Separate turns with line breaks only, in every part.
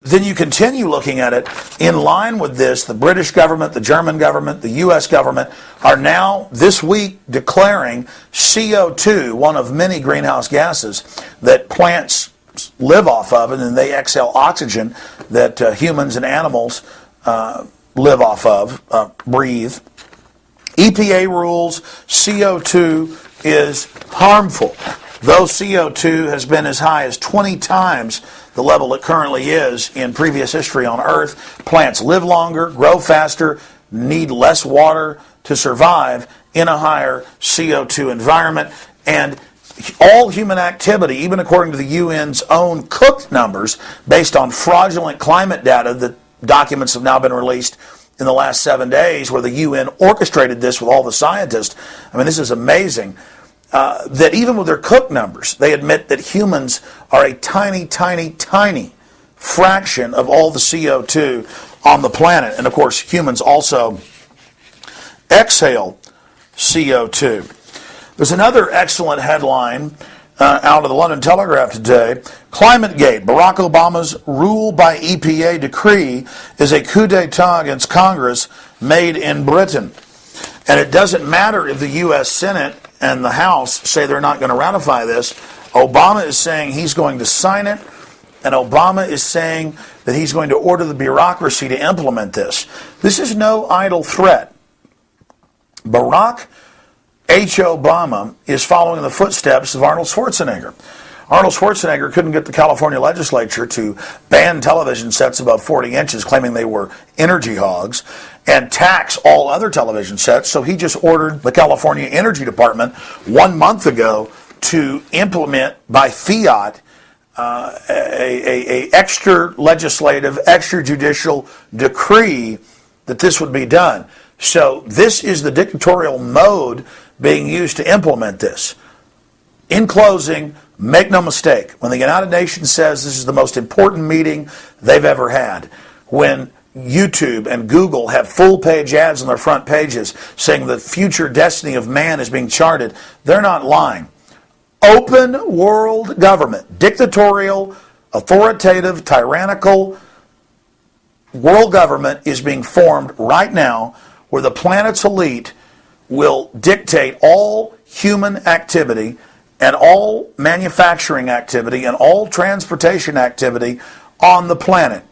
then you continue looking at it. In line with this, the British government, the German government, the U.S. government are now this week declaring CO2, one of many greenhouse gases that plants live off of, and then they exhale oxygen that humans and animals live off of, breathe. EPA rules CO2 is harmful. Though CO2 has been as high as 20 times the level it currently is in previous history on Earth, plants live longer, grow faster, need less water to survive in a higher CO2 environment. And all human activity, even according to the UN's own cooked numbers, based on fraudulent climate data that documents have now been released in the last 7 days, where the UN orchestrated this with all the scientists. I mean, this is amazing. That even with their cooked numbers, they admit that humans are a tiny, tiny, tiny fraction of all the CO2 on the planet. And of course, humans also exhale CO2. There's another excellent headline out of the London Telegraph today. ClimateGate, Barack Obama's rule by EPA decree is a coup d'etat against Congress made in Britain. And it doesn't matter if the U.S. Senate and the House say they're not going to ratify this. Obama is saying he's going to sign it, and Obama is saying that he's going to order the bureaucracy to implement this. This is no idle threat. Barack H. Obama is following in the footsteps of Arnold Schwarzenegger. Arnold Schwarzenegger couldn't get the California legislature to ban television sets above 40 inches, claiming they were energy hogs, and tax all other television sets, so he just ordered the California Energy Department 1 month ago to implement by fiat a extra legislative, extrajudicial decree that this would be done. So this is the dictatorial mode being used to implement this. In closing, make no mistake, when the United Nations says this is the most important meeting they've ever had, when YouTube and Google have full-page ads on their front pages saying the future destiny of man is being charted, they're not lying. Open world government, dictatorial, authoritative, tyrannical world government is being formed right now, where the planet's elite will dictate all human activity and all manufacturing activity and all transportation activity on the planet.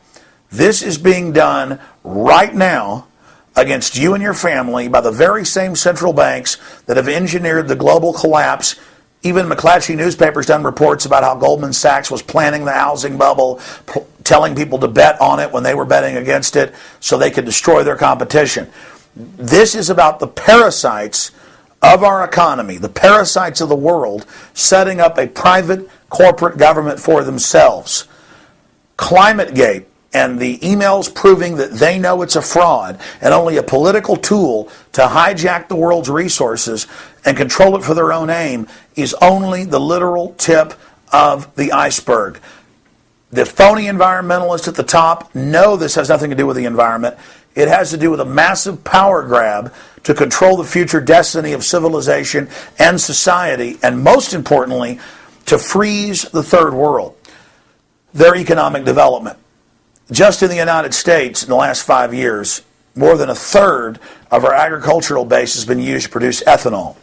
This is being done right now against you and your family by the very same central banks that have engineered the global collapse. Even McClatchy newspaper's done reports about how Goldman Sachs was planning the housing bubble, telling people to bet on it when they were betting against it so they could destroy their competition. This is about the parasites of our economy, the parasites of the world, setting up a private corporate government for themselves. ClimateGate and the emails proving that they know it's a fraud and only a political tool to hijack the world's resources and control it for their own aim is only the literal tip of the iceberg. The phony environmentalists at the top know this has nothing to do with the environment. It has to do with a massive power grab to control the future destiny of civilization and society, and most importantly, to freeze the third world, their economic development. Just in the United States, in the last 5 years, more than a third of our agricultural base has been used to produce ethanol.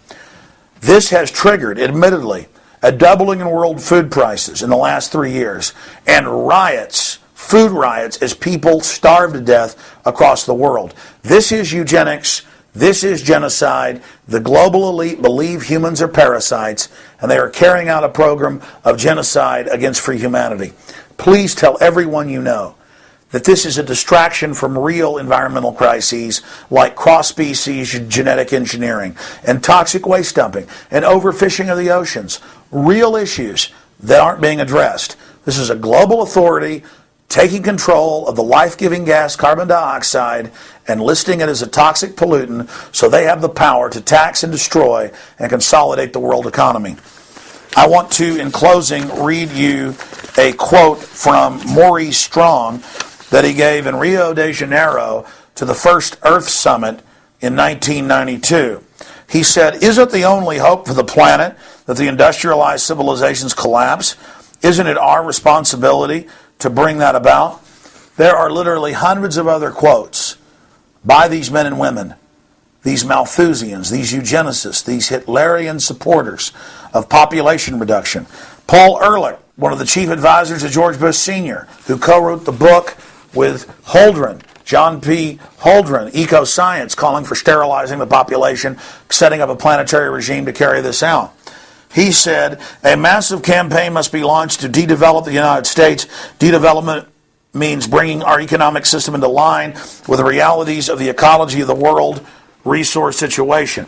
This has triggered, admittedly, a doubling in world food prices in the last 3 years, and riots, food riots, as people starve to death across the world. This is eugenics. This is genocide. The global elite believe humans are parasites, and they are carrying out a program of genocide against free humanity. Please tell everyone you know that this is a distraction from real environmental crises like cross-species genetic engineering and toxic waste dumping and overfishing of the oceans. Real issues that aren't being addressed. This is a global authority taking control of the life-giving gas carbon dioxide and listing it as a toxic pollutant so they have the power to tax and destroy and consolidate the world economy. I want to, in closing, read you a quote from Maurice Strong that he gave in Rio de Janeiro to the first Earth Summit in 1992. He said, "Isn't the only hope for the planet that the industrialized civilizations collapse? Isn't it our responsibility to bring that about?" There are literally hundreds of other quotes by these men and women, these Malthusians, these eugenicists, these Hitlerian supporters of population reduction. Paul Ehrlich, one of the chief advisors of George Bush Sr., who co-wrote the book with Holdren, John P. Holdren, Eco-Science, calling for sterilizing the population, setting up a planetary regime to carry this out. He said, a massive campaign must be launched to de-develop the United States. De-development means bringing our economic system into line with the realities of the ecology of the world resource situation.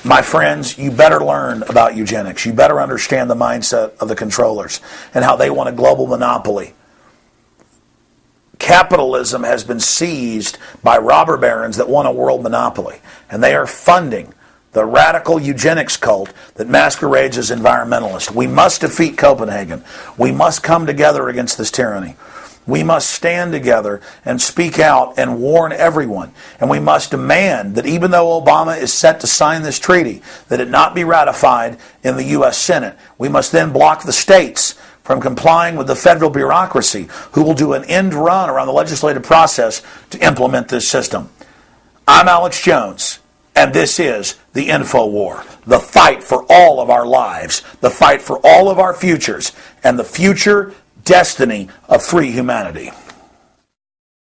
My friends, you better learn about eugenics. You better understand the mindset of the controllers and how they want a global monopoly. Capitalism has been seized by robber barons that want a world monopoly, and they are funding the radical eugenics cult that masquerades as environmentalist. We must defeat Copenhagen. We must come together against this tyranny. We must stand together and speak out and warn everyone. And we must demand that even though Obama is set to sign this treaty, that it not be ratified in the U.S. Senate. We must then block the states from complying with the federal bureaucracy, who will do an end run around the legislative process to implement this system. I'm Alex Jones, and this is the Info War, the fight for all of our lives, the fight for all of our futures, and the future destiny of free humanity.